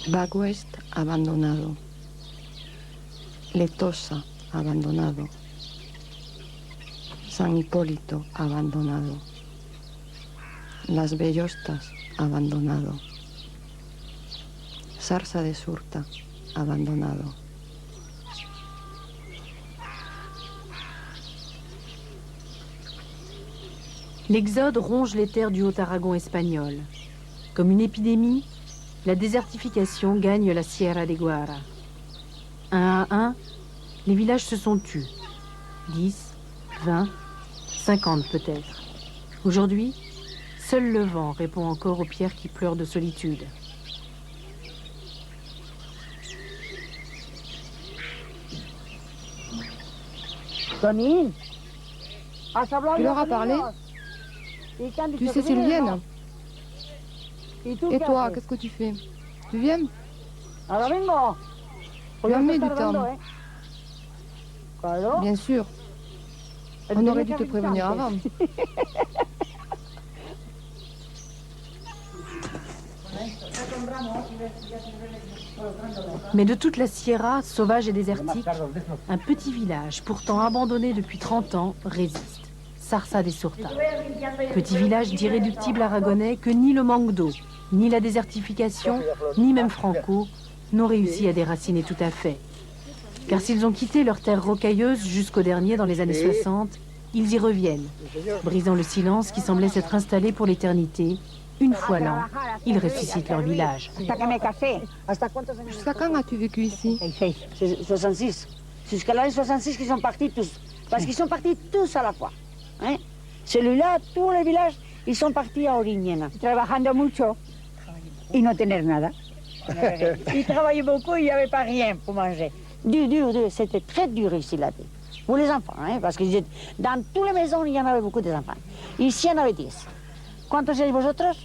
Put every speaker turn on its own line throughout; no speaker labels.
Baguest abandonado. Letosa abandonado. San Hipólito abandonado. Las Bellostas abandonado. Sarsa de Surta abandonado.
L'exode ronge les terres du Haut-Aragon espagnol. Comme une épidémie, la désertification gagne la Sierra de Guara. Un à un, les villages se sont tus. 10, 20, 50 peut-être. Aujourd'hui, seul le vent répond encore aux pierres qui pleurent de solitude.
Tonine, tu
leur as parlé? Tu sais s'ils viennent? Et toi, qu'est-ce que tu fais? Tu viens? Jamais du temps. Bien sûr. On aurait dû te prévenir avant.
Mais de toute la Sierra, sauvage et désertique, un petit village, pourtant abandonné depuis 30 ans, résiste. Sarsa de Surta. Petit village d'irréductibles aragonais que ni le manque d'eau, ni la désertification, ni même Franco n'ont réussi à déraciner tout à fait. Car s'ils ont quitté leurs terres rocailleuses jusqu'au dernier dans les années 60, ils y reviennent, brisant le silence qui semblait s'être installé pour l'éternité. Une fois l'an, ils ressuscitent leur village.
Jusqu'à quand as-tu vécu ici?
66. Jusqu'à l'année 66 qu'ils sont partis tous. Parce qu'ils sont partis tous à la fois. Hein? Celui-là, tous les villages, ils sont partis à Oriñena. Trabajando mucho y no tener nada. Ils travaillaient beaucoup, il n'y avait pas rien pour manger. Dur. C'était très dur ici, la vie. Pour les enfants, hein? Parce que dans toutes les maisons, il y en avait beaucoup d'enfants. Ici, il y en avait 10. ¿Cuántos sois vosotros?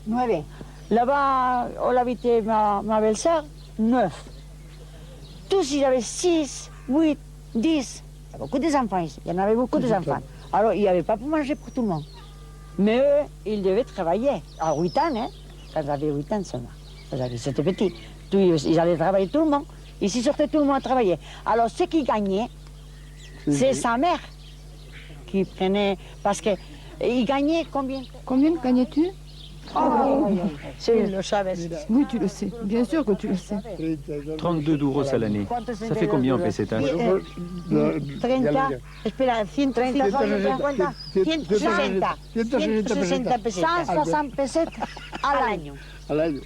9. Là-bas, où habitait ma belle-sœur, 9. Tous, ils avaient 6, 8, 10. Il y a beaucoup d'enfants ici. Il y en avait beaucoup d'enfants. Alors, il n'y avait pas pour manger pour tout le monde. Mais eux, ils devaient travailler. À 8 ans, hein? Quand j'avais 8 ans seulement. C'était petit. Ils allaient travailler tout le monde. Ici, sortait tout le monde à travailler. Alors, ce qui gagnait, c'est sa mère qui prenait... Parce que il gagnait combien?
Combien gagnais-tu?
C'est le Chavez.
Oui, tu le sais. Bien sûr que tu le sais.
32 duros à l'année. Ça fait combien en pesetas?
30, espera, 130, 150, 160. 160 pesetas. 160 pesetas à l'année. Il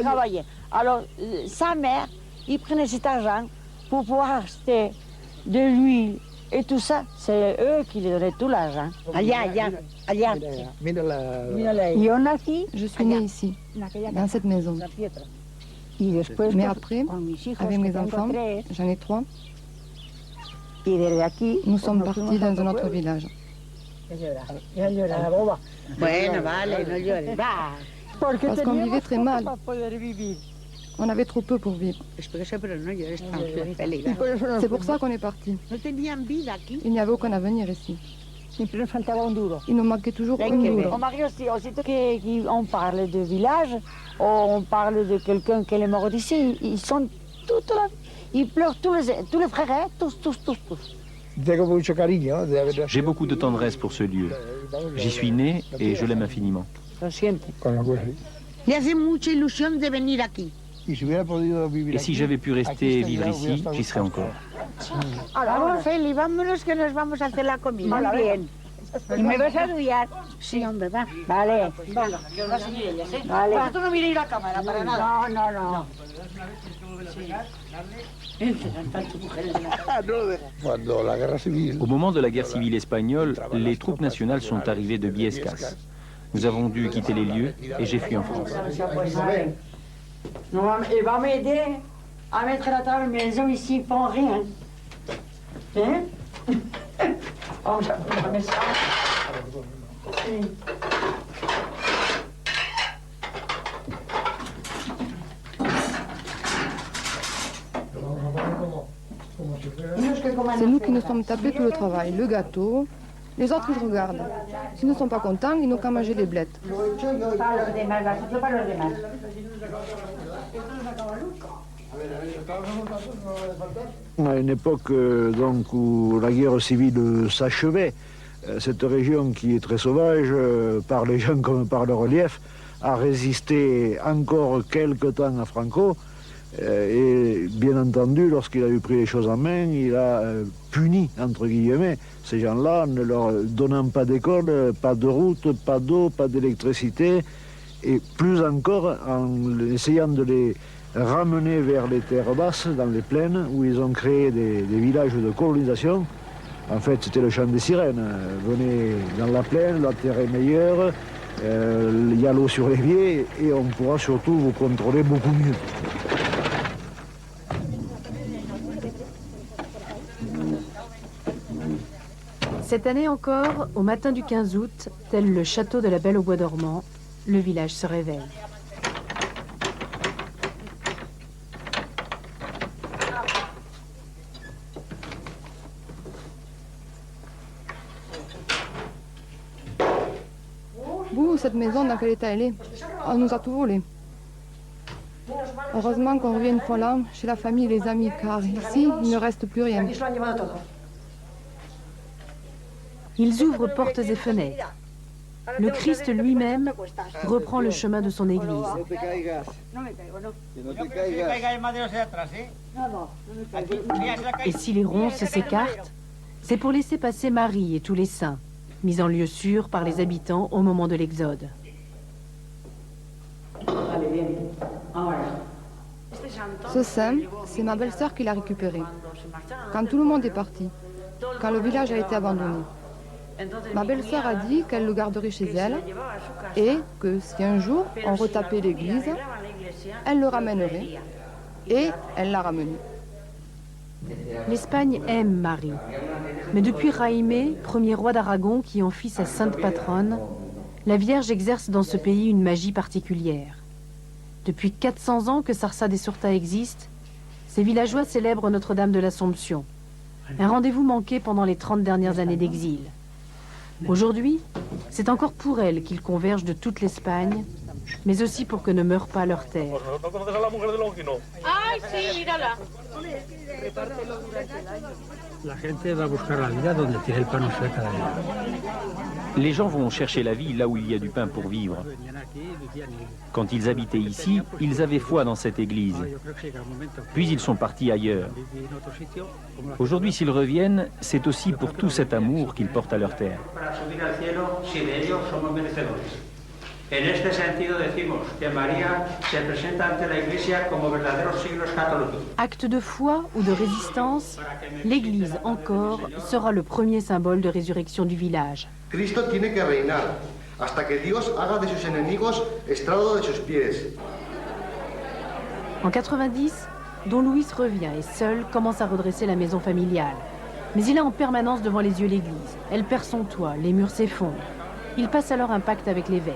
travaillait. Alors, sa mère, il prenait cet argent pour pouvoir acheter de l'huile et tout ça. C'est eux qui lui donnaient tout l'argent. Allá.
Je suis née ici, dans cette maison. Mais après, avec mes enfants, j'en ai 3, nous sommes partis dans un autre village. Parce qu'on vivait très mal. On avait trop peu pour vivre. C'est pour ça qu'on est parti. Il n'y avait aucun avenir ici. Il nous manquait toujours un duro.
Aussitôt qu'on parle de village, on parle de quelqu'un qui est mort d'ici, ils sont toute la vie. Ils pleurent tous les frères, hein, tous.
J'ai beaucoup de tendresse pour ce lieu. J'y suis né et je l'aime infiniment.
Le hace mucha ilusión de venir aquí.
Et si j'avais pu rester et vivre ici, j'y serais encore.
Vamos, Feli, vámonos que nos vamos a hacer la comida. Bien. ¿Y me vas a ayudar? Sí, hombre, va. Vale. Vale. Vosotros no miréis la cámara para nada. No.
Au moment de la guerre civile espagnole, les troupes nationales sont arrivées de Biescas. Nous avons dû quitter les lieux et j'ai fui en France.
Il va m'aider à mettre la table maison ici pour rien. Hein? On va mettre ça.
C'est nous qui nous sommes tapés tout le travail, le gâteau. Les autres, ils regardent. S'ils ne sont pas contents, ils n'ont qu'à manger des blettes.
À une époque donc, où la guerre civile s'achevait, cette région qui est très sauvage, par les gens comme par le relief, a résisté encore quelque temps à Franco. Et bien entendu, lorsqu'il a eu pris les choses en main, il a puni, entre guillemets, ces gens-là, ne leur donnant pas d'école, pas de route, pas d'eau, pas d'électricité, et plus encore en essayant de les ramener vers les terres basses, dans les plaines, où ils ont créé des villages de colonisation. En fait, c'était le chant des sirènes. Venez dans la plaine, la terre est meilleure, il y a l'eau sur l'évier, et on pourra surtout vous contrôler beaucoup mieux.
Cette année encore, au matin du 15 août, tel le château de la Belle au Bois dormant, le village se réveille.
Vous, cette maison, dans quel état elle est? On nous a tout volé. Heureusement qu'on revient une fois là, chez la famille et les amis, car ici, il ne reste plus rien.
Ils ouvrent portes et fenêtres. Le Christ lui-même reprend le chemin de son église. Et si les ronces s'écartent, c'est pour laisser passer Marie et tous les saints, mis en lieu sûr par les habitants au moment de l'Exode.
Ce saint, c'est ma belle-sœur qui l'a récupéré. Quand tout le monde est parti, quand le village a été abandonné. Ma belle-sœur a dit qu'elle le garderait chez elle et que si un jour on retapait l'église, elle le ramènerait. Et elle l'a ramené.
L'Espagne aime Marie. Mais depuis Jaime, premier roi d'Aragon qui en fit sa sainte patronne, la Vierge exerce dans ce pays une magie particulière. Depuis 400 ans que Sarsa de Surta existe, ces villageois célèbrent Notre-Dame de l'Assomption. Un rendez-vous manqué pendant les 30 dernières années d'exil. Aujourd'hui, c'est encore pour elle qu'ils convergent de toute l'Espagne, mais aussi pour que ne meure pas leur terre.
Les gens vont chercher la vie là où il y a du pain pour vivre. Quand ils habitaient ici, ils avaient foi dans cette église. Puis ils sont partis ailleurs. Aujourd'hui, s'ils reviennent, c'est aussi pour tout cet amour qu'ils portent à leur terre. En este sentido decimos que María se presenta ante la Iglesia como verdaderos signos católicos.
Acte de foi ou de résistance, l'Église encore sera le premier symbole de résurrection du village.
Cristo tiene que reinar hasta que Dios haga de sus enemigos estrado de sus pies.
En 90, Don Luis revient et seul commence à redresser la maison familiale. Mais il a en permanence devant les yeux l'église. Elle perd son toit, les murs s'effondrent. Il passe alors un pacte avec l'évêque.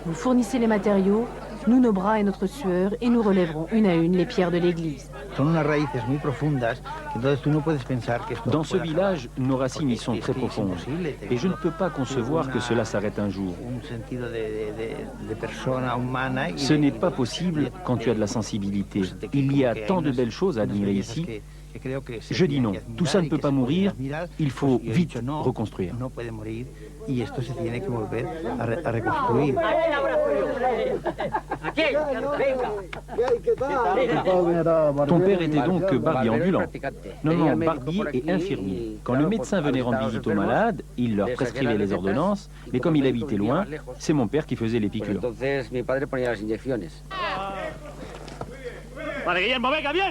Vous fournissez les matériaux, nous nos bras et notre sueur, et nous relèverons une à une les pierres de l'église.
Dans ce village, nos racines y sont très profondes. Et je ne peux pas concevoir que cela s'arrête un jour. Ce n'est pas possible quand tu as de la sensibilité. Il y a tant de belles choses à admirer ici. Je dis non, tout ça ne peut pas mourir, il faut vite reconstruire. Ton père était donc barbier ambulant. Non, barbier et infirmier. Quand le médecin venait rendre visite aux malades, il leur prescrivait les ordonnances, mais comme il habitait loin, c'est mon père qui faisait les piqûres.
Vale, Guillermo, venga, bien.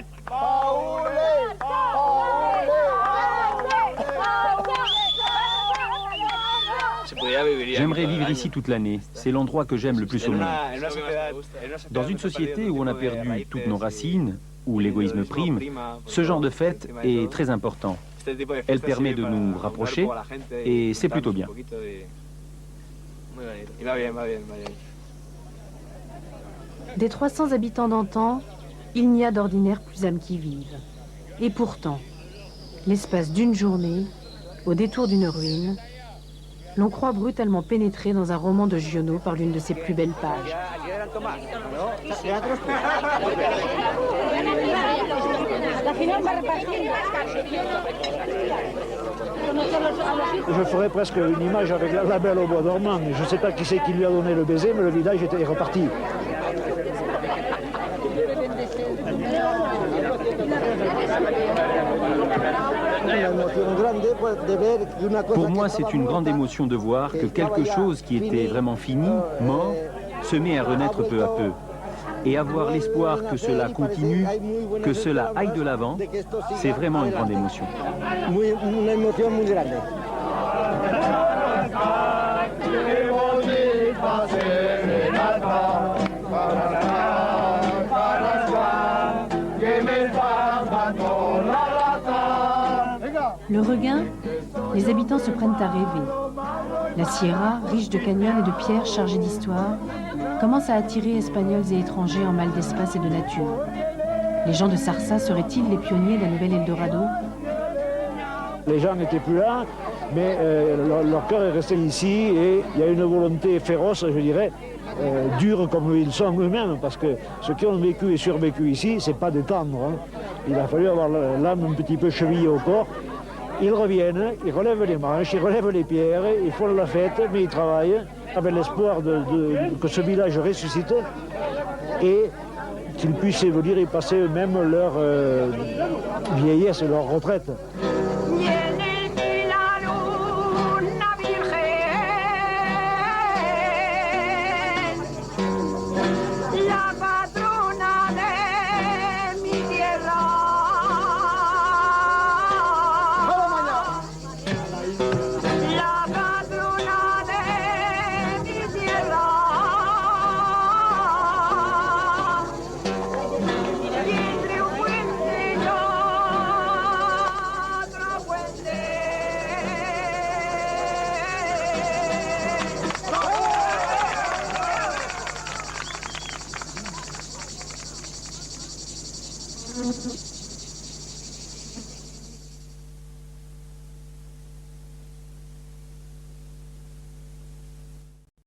J'aimerais vivre ici toute l'année. C'est l'endroit que j'aime le plus au monde. Dans une société où on a perdu toutes nos racines, où l'égoïsme prime, ce genre de fête est très important. Elle permet de nous rapprocher et c'est plutôt bien.
Des 300 habitants d'antan, il n'y a d'ordinaire plus âmes qui vivent. Et pourtant, l'espace d'une journée, au détour d'une ruine, l'on croit brutalement pénétrer dans un roman de Giono par l'une de ses plus belles pages.
Je ferais presque une image avec la Belle au bois dormant. Je ne sais pas qui c'est qui lui a donné le baiser, mais le village est reparti.
Pour moi, c'est une grande émotion de voir que quelque chose qui était vraiment fini, mort, se met à renaître peu à peu. Et avoir l'espoir que cela continue, que cela aille de l'avant, c'est vraiment une grande émotion.
Una emoción muy grande.
Le regain, les habitants se prennent à rêver. La Sierra, riche de canyons et de pierres chargées d'histoire, commence à attirer Espagnols et étrangers en mal d'espace et de nature. Les gens de Sarsa seraient-ils les pionniers d'un nouvel Eldorado?
Les gens n'étaient plus là, mais leur cœur est resté ici et il y a une volonté féroce, je dirais, dure comme ils sont eux-mêmes, parce que ceux qui ont vécu et survécu ici, c'est pas des tendres. Hein. Il a fallu avoir l'âme un petit peu chevillée au corps. Ils reviennent, ils relèvent les manches, ils relèvent les pierres, ils font la fête, mais ils travaillent avec l'espoir que ce village ressuscite et qu'ils puissent évoluer et passer eux-mêmes leur vieillesse, leur retraite.
Thank you.